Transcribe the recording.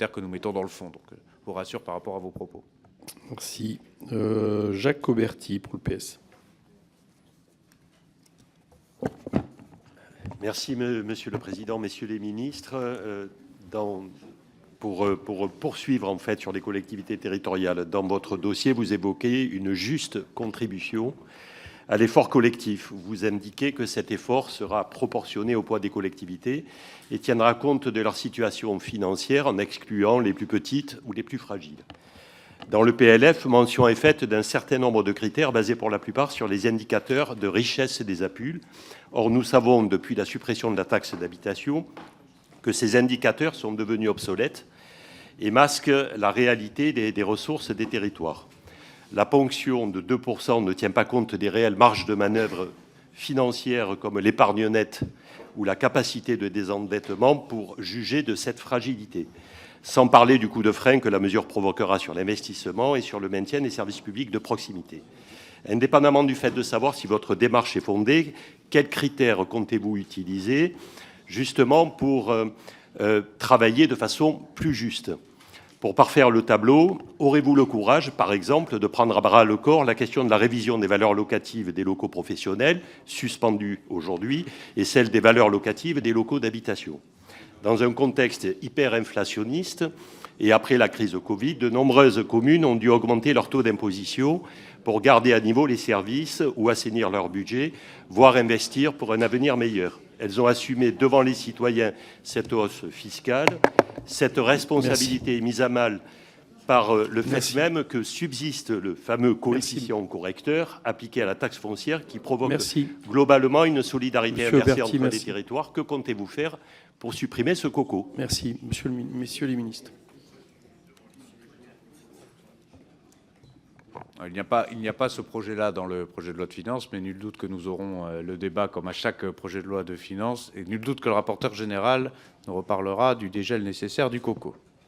critères que nous mettons dans le fond. Donc, je vous rassure par rapport à vos propos. Merci. Jacques Cauberti pour le PS. Merci, Monsieur le Président, Messieurs les ministres. Pour poursuivre en fait sur les collectivités territoriales, dans votre dossier, vous évoquez une juste contribution à l'effort collectif. Vous indiquez que cet effort sera proportionné au poids des collectivités et tiendra compte de leur situation financière en excluant les plus petites ou les plus fragiles. Dans le PLF, mention est faite d'un certain nombre de critères basés pour la plupart sur les indicateurs de richesse des APUL. Or, nous savons depuis la suppression de la taxe d'habitation que ces indicateurs sont devenus obsolètes et masquent la réalité des ressources des territoires. La ponction de 2% ne tient pas compte des réelles marges de manœuvre financières comme l'épargne nette ou la capacité de désendettement pour juger de cette fragilité. Sans parler du coup de frein que la mesure provoquera sur l'investissement et sur le maintien des services publics de proximité. Indépendamment du fait de savoir si votre démarche est fondée, quels critères comptez-vous utiliser justement pour travailler de façon plus juste? Pour parfaire le tableau, aurez-vous le courage, par exemple, de prendre à bras le corps la question de la révision des valeurs locatives des locaux professionnels, suspendue aujourd'hui, et celle des valeurs locatives des locaux d'habitation? Dans un contexte hyperinflationniste et après la crise Covid, de nombreuses communes ont dû augmenter leur taux d'imposition pour garder à niveau les services ou assainir leur budget, voire investir pour un avenir meilleur. Elles ont assumé devant les citoyens cette hausse fiscale. Cette responsabilité est mise à mal par le fait même que subsiste le fameux coefficient correcteur appliqué à la taxe foncière qui provoque globalement une solidarité inversée entre les territoires. Que comptez-vous faire pour supprimer ce coco? Merci. Messieurs les ministres. Il n'y a pas ce projet-là dans le projet de loi de finances, mais nul doute que nous aurons le débat comme à chaque projet de loi de finances, et nul doute que le rapporteur général nous reparlera du dégel nécessaire du coco.